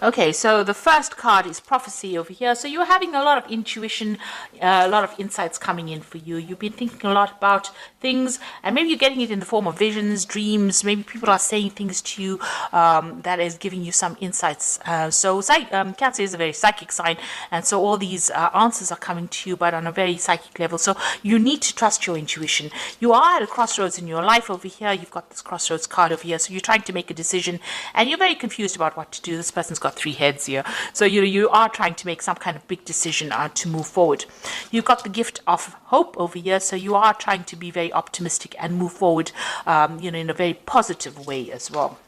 Okay, so the first card is prophecy over here. So you're having a lot of intuition, a lot of insights coming in for you. You've been thinking a lot about things, and maybe you're getting it in the form of visions, dreams. Maybe people are saying things to you that is giving you some insights. Cancer is a very psychic sign, and so all these answers are coming to you, but on a very psychic level. So you need to trust your intuition. You are at a crossroads in your life over here. You've got this crossroads card over here. So you're trying to make a decision, and you're very confused about what to do. This person's got 3 heads here. So you are trying to make some kind of big decision to move forward. You've got the gift of hope over here. So you are trying to be very optimistic and move forward, in a very positive way as well.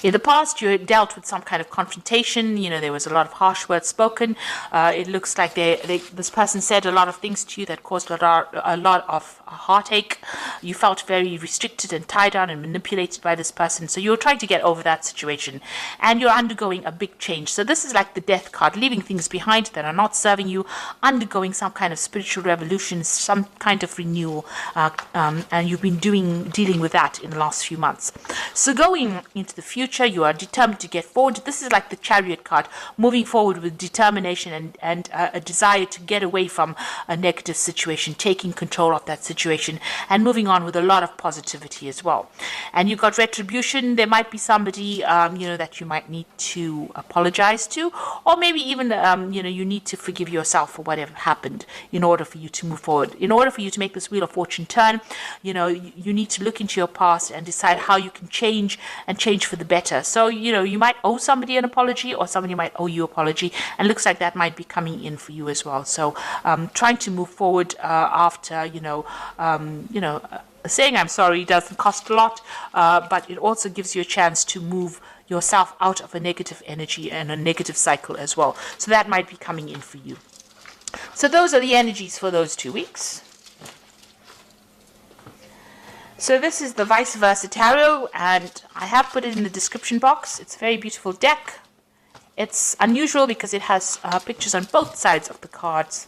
In the past, you dealt with some kind of confrontation. There was a lot of harsh words spoken. It looks like this person said a lot of things to you that caused a lot of heartache. You felt very restricted and tied down and manipulated by this person. So you're trying to get over that situation, and you're undergoing a big change. So this is like the death card, leaving things behind that are not serving you, undergoing some kind of spiritual revolution, some kind of renewal, and you've been dealing with that in the last few months. So going into the future, you are determined to get forward. This is like the Chariot card, moving forward with determination and a desire to get away from a negative situation, taking control of that situation, and moving on with a lot of positivity as well. And you've got retribution. There might be somebody, that you might need to apologize to, or maybe even, you need to forgive yourself for whatever happened in order for you to move forward. In order for you to make this Wheel of Fortune turn, you need to look into your past and decide how you can change for the better. So, you might owe somebody an apology, or somebody might owe you an apology, and looks like that might be coming in for you as well. So, trying to move forward after, saying I'm sorry doesn't cost a lot, but it also gives you a chance to move yourself out of a negative energy and a negative cycle as well. So that might be coming in for you. So those are the energies for those 2 weeks. So this is the Vice Versa Tarot, and I have put it in the description box. It's a very beautiful deck. It's unusual because it has pictures on both sides of the cards.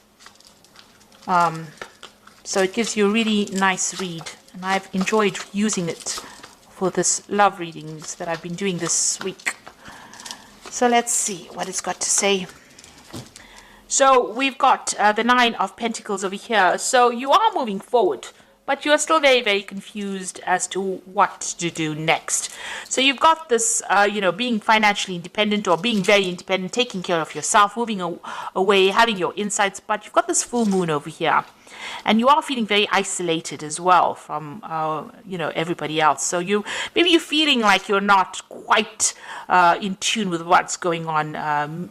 So it gives you a really nice read, and I've enjoyed using it for this love readings that I've been doing this week. So let's see what it's got to say. So we've got the 9 of Pentacles over here. So you are moving forward, but you are still very, very confused as to what to do next. So you've got this, being financially independent or being very independent, taking care of yourself, moving away, having your insights, but you've got this full moon over here. And you are feeling very isolated as well from, everybody else. So maybe you're feeling like you're not quite in tune with what's going on.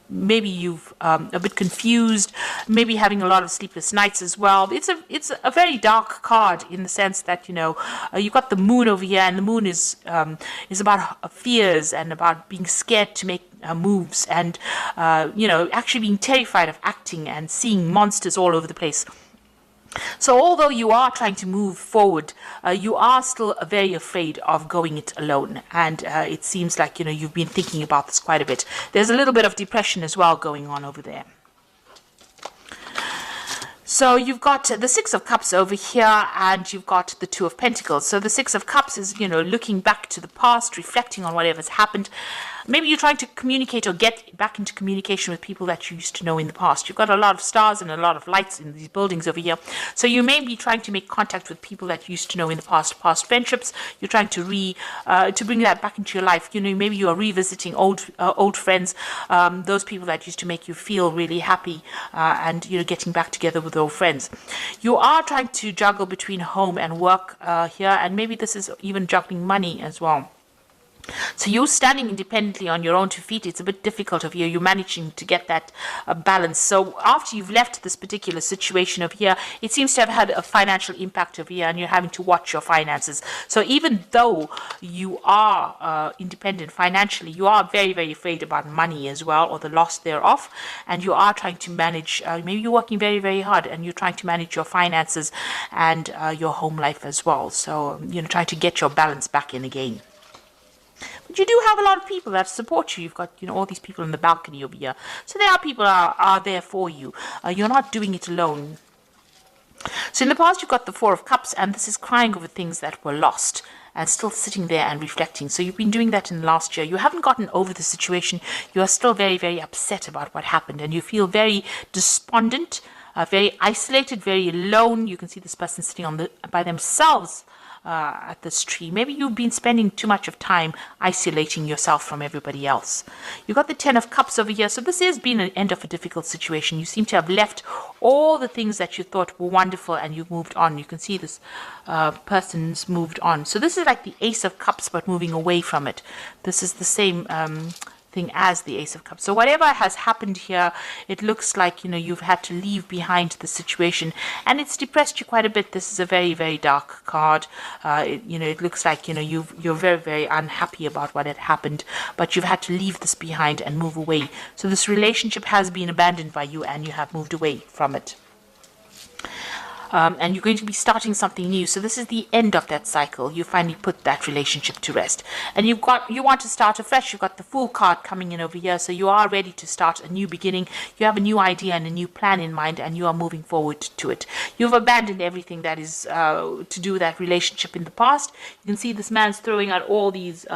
Maybe you've a bit confused, maybe having a lot of sleepless nights as well. It's a very dark card in the sense that you've got the moon over here, and the moon is about fears and about being scared to make moves, and actually being terrified of acting and seeing monsters all over the place. So although you are trying to move forward, you are still very afraid of going it alone. And it seems like, you've been thinking about this quite a bit. There's a little bit of depression as well going on over there. So you've got the 6 of Cups over here, and you've got the 2 of Pentacles. So the 6 of Cups is, looking back to the past, reflecting on whatever's happened. Maybe you're trying to communicate or get back into communication with people that you used to know in the past. You've got a lot of stars and a lot of lights in these buildings over here. So you may be trying to make contact with people that you used to know in the past friendships. You're trying to bring that back into your life. Maybe you are revisiting old friends, those people that used to make you feel really happy, and getting back together with old friends. You are trying to juggle between home and work here, and maybe this is even juggling money as well. So you're standing independently on your own 2 feet. It's a bit difficult of you. You're managing to get that balance. So after you've left this particular situation over here, it seems to have had a financial impact over here, and you're having to watch your finances. So even though you are independent financially, you are very, very afraid about money as well, or the loss thereof. And you are trying to manage, maybe you're working very, very hard, and you're trying to manage your finances and your home life as well. So, trying to get your balance back in again. But you do have a lot of people that support you. You've got, all these people in the balcony over here. So there are people are there for you. You're not doing it alone. So in the past, you've got the 4 of Cups, and this is crying over things that were lost. and still sitting there and reflecting. So you've been doing that in the last year. You haven't gotten over the situation. You are still very, very upset about what happened, and you feel very despondent, very isolated, very alone. You can see this person sitting by themselves at this tree. Maybe you've been spending too much of time isolating yourself from everybody else. You've got the Ten of Cups over here. So this has been an end of a difficult situation. You seem to have left all the things that you thought were wonderful and you've moved on. You can see this person's moved on. So this is like the Ace of Cups, but moving away from it. This is the same thing as the Ace of Cups. So whatever has happened here, it looks like, you've had to leave behind the situation, and it's depressed you quite a bit. This is a very, very dark card. It looks like, you're very, very unhappy about what had happened, but you've had to leave this behind and move away. So this relationship has been abandoned by you and you have moved away from it. And you're going to be starting something new. So this is the end of that cycle. You finally put that relationship to rest, and you want to start afresh. You've got the Fool card coming in over here, so you are ready to start a new beginning. You have a new idea and a new plan in mind, and you are moving forward to it. You've abandoned everything that is to do with that relationship in the past. You can see this man's throwing out all these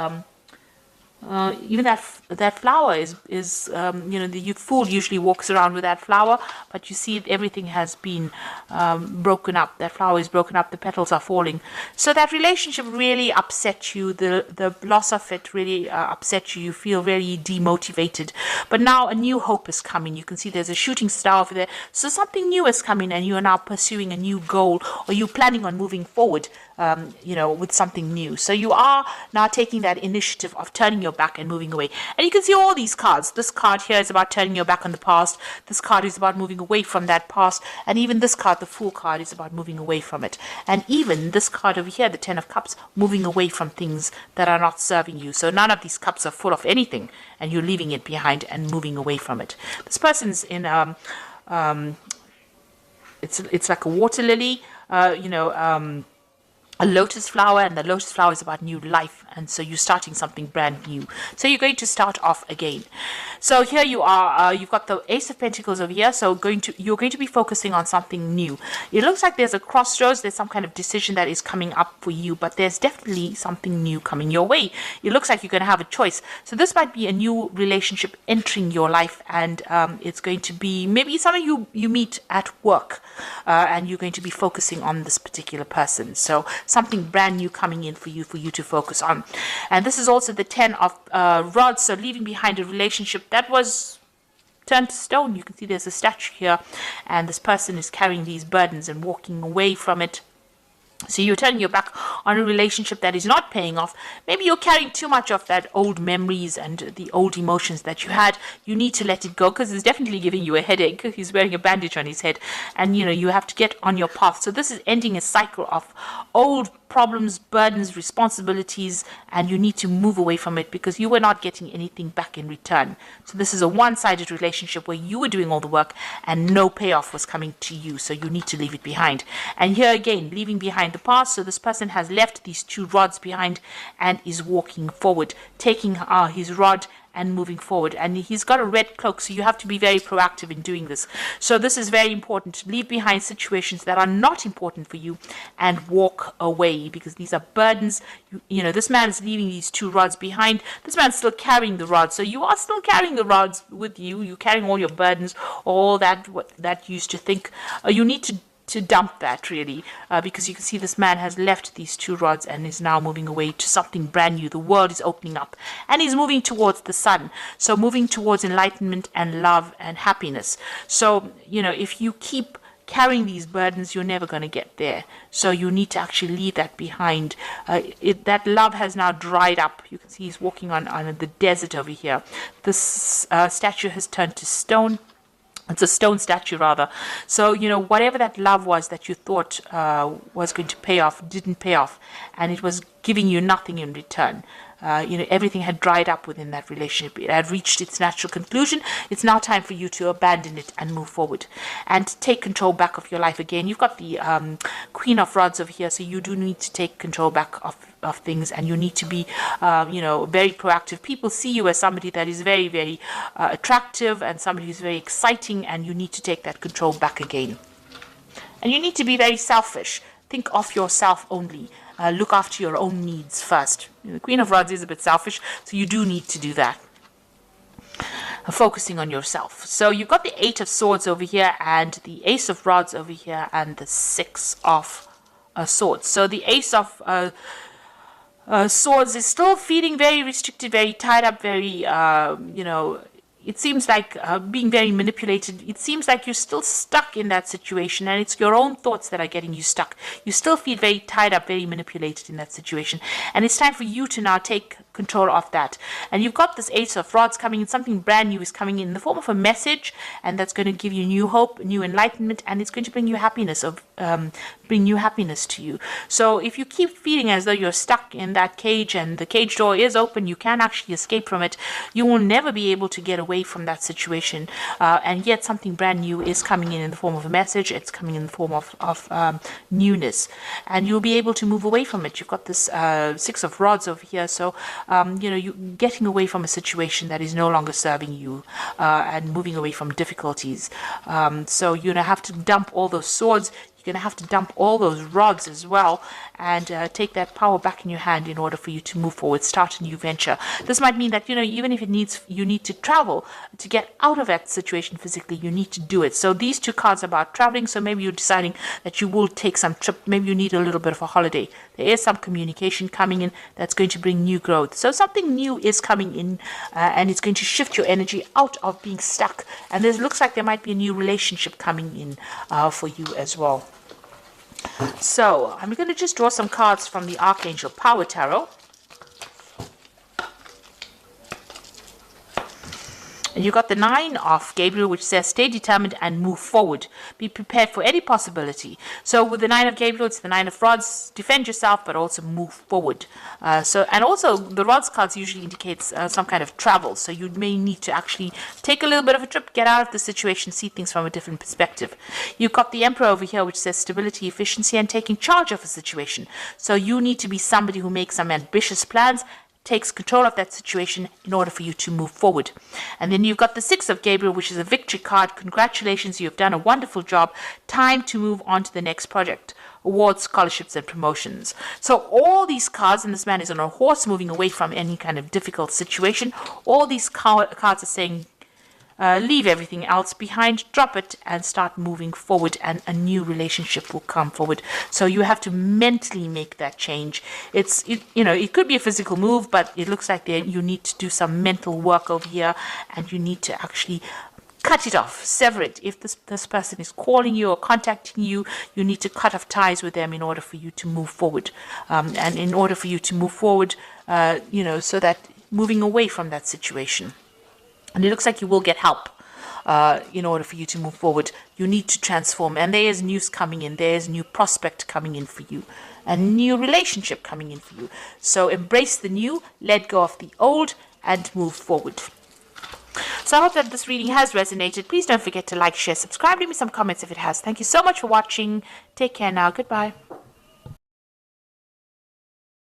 even that flower is the fool usually walks around with that flower, but you see everything has been broken up. That flower is broken up, the petals are falling. So that relationship really upset you. The loss of it really upset you. You feel very demotivated, but now a new hope is coming. You can see there's a shooting star over there, so something new is coming, and you are now pursuing a new goal, or you're planning on moving forward with something new. So you are now taking that initiative of turning your back and moving away. And you can see all these cards. This card here is about turning your back on the past. This card is about moving away from that past. And even this card, the Fool card, is about moving away from it. And even this card over here, the Ten of Cups, moving away from things that are not serving you. So none of these cups are full of anything, and you're leaving it behind and moving away from it. This person's in it's like a water lily, a lotus flower, and the lotus flower is about new life, and so you're starting something brand new. So you're going to start off again. So here you are, you've got the Ace of Pentacles over here, so you're going to be focusing on something new. It looks like there's a crossroads, there's some kind of decision that is coming up for you, but there's definitely something new coming your way. It looks like you're going to have a choice. So this might be a new relationship entering your life, and it's going to be maybe something you meet at work, and you're going to be focusing on this particular person. So something brand new coming in for you to focus on. And this is also the Ten of Rods, so leaving behind a relationship that was turned to stone. You can see there's a statue here, and this person is carrying these burdens and walking away from it. So you're turning your back on a relationship that is not paying off. Maybe you're carrying too much of that old memories and the old emotions that you had. You need to let it go, because it's definitely giving you a headache. He's wearing a bandage on his head, and you have to get on your path. So this is ending a cycle of old problems, burdens, responsibilities, and you need to move away from it because you were not getting anything back in return. So this is a one-sided relationship where you were doing all the work and no payoff was coming to you. So you need to leave it behind. And here again, leaving behind the past. So this person has left these two rods behind and is walking forward, taking his rod and moving forward. And he's got a red cloak, so you have to be very proactive in doing this. So this is very important. Leave behind situations that are not important for you and walk away, because these are burdens. This man is leaving these two rods behind. This man's still carrying the rods, so you are still carrying the rods with you. You're carrying all your burdens, all that you used to think. You need to dump that, really, because you can see this man has left these two rods and is now moving away to something brand new. The world is opening up and he's moving towards the sun, so moving towards enlightenment and love and happiness. So if you keep carrying these burdens, you're never going to get there. So you need to actually leave that behind. That love has now dried up. You can see he's walking on the desert over here. This statue has turned to stone. It's a stone statue, rather. So, whatever that love was that you thought was going to pay off, didn't pay off. And it was giving you nothing in return. Everything had dried up within that relationship. It had reached its natural conclusion. It's now time for you to abandon it and move forward and take control back of your life again. You've got the Queen of Rods over here, so you do need to take control back of things, and you need to be very proactive. People see you as somebody that is very, very attractive and somebody who's very exciting, and you need to take that control back again. And you need to be very selfish. Think of yourself only. look after your own needs first. The Queen of Rods is a bit selfish, so you do need to do that. Focusing on yourself. So you've got the Eight of Swords over here and the Ace of Rods over here and the Six of Swords. So the Ace of Swords is still feeling very restricted, very tied up, very, it seems like being very manipulated. It seems like you're still stuck in that situation, and it's your own thoughts that are getting you stuck. You still feel very tied up, very manipulated in that situation. And it's time for you to now take control of that. And you've got this Ace of Rods coming in. Something brand new is coming in the form of a message, and that's going to give you new hope, new enlightenment, and it's going to bring you happiness to you. So if you keep feeling as though you're stuck in that cage and the cage door is open, you can actually escape from it. You will never be able to get away from that situation, and yet something brand new is coming in the form of a message. It's coming in the form of newness, and you'll be able to move away from it. You've got this Six of Rods over here, so you're getting away from a situation that is no longer serving you, and moving away from difficulties. So you're gonna have to dump all those swords. You're going to have to dump all those rods as well, and take that power back in your hand in order for you to move forward, start a new venture. This might mean that, even if you need to travel to get out of that situation physically, you need to do it. So these two cards are about traveling. So maybe you're deciding that you will take some trip. Maybe you need a little bit of a holiday. There is some communication coming in that's going to bring new growth. So something new is coming in, and it's going to shift your energy out of being stuck. And it looks like there might be a new relationship coming in for you as well. So I'm going to just draw some cards from the Archangel Power Tarot. And you got the Nine of Gabriel, which says, stay determined and move forward. Be prepared for any possibility. So with the Nine of Gabriel, it's the Nine of Rods. Defend yourself, but also move forward. And also the Rods cards usually indicates some kind of travel. So you may need to actually take a little bit of a trip, get out of the situation, see things from a different perspective. You've got the Emperor over here, which says stability, efficiency, and taking charge of a situation. So you need to be somebody who makes some ambitious plans, takes control of that situation in order for you to move forward. And then you've got the Six of Gabriel, which is a victory card. Congratulations, you've done a wonderful job. Time to move on to the next project. Awards, scholarships, and promotions. So all these cards, and this man is on a horse moving away from any kind of difficult situation. All these cards are saying, leave everything else behind, drop it, and start moving forward, and a new relationship will come forward. So you have to mentally make that change. It could be a physical move, but it looks like you need to do some mental work over here, and you need to actually cut it off, sever it. If this person is calling you or contacting you, you need to cut off ties with them in order for you to move forward. And in order for you to move forward, so that moving away from that situation. And it looks like you will get help in order for you to move forward. You need to transform. And there is news coming in. There is new prospect coming in for you. A new relationship coming in for you. So embrace the new, let go of the old, and move forward. So I hope that this reading has resonated. Please don't forget to like, share, subscribe. Leave me some comments if it has. Thank you so much for watching. Take care now. Goodbye.